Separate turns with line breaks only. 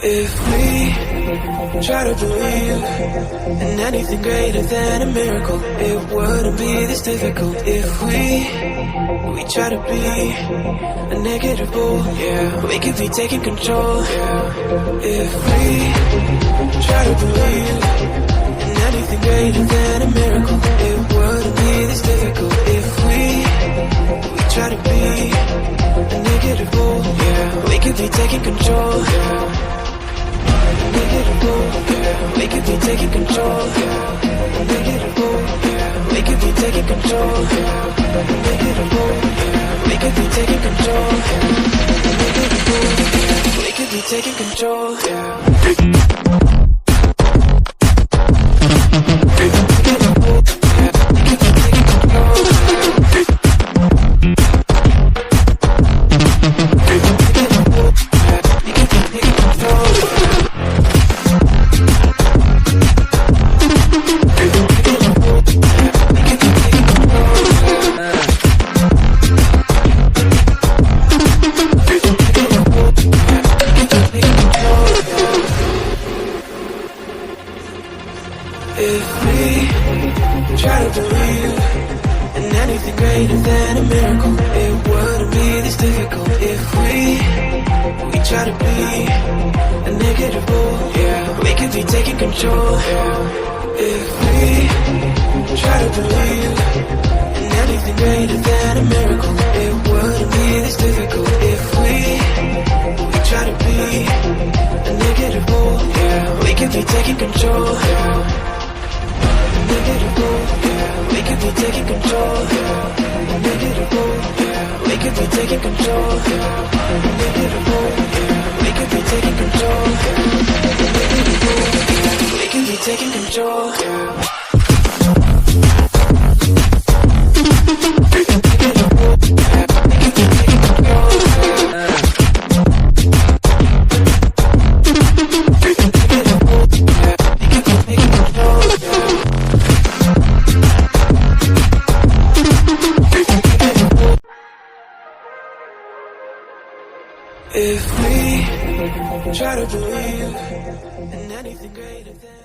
If we try to believe in anything greater than a miracle, it wouldn't be this difficult. If we try to be a negative bull, yeah, we could be taking control. If we try to believe in anything greater than a miracle, it wouldn't be this difficult. If we try to be a negative bull, yeah, we could be taking control. We could be taking control. We could be taking control. We could be taking control. We could be taking control. If we try to believe in anything greater than a miracle, it wouldn't be this difficult. If we try to be a negative bull, yeah, we could be taking control. If we try to believe in anything greater than a miracle, it wouldn't be this difficult. If we try to be a negative bull, yeah, we could be taking control. We could be taking control. We could be taking control. We could be taking control. We could be taking control. If we try to believe in anything greater than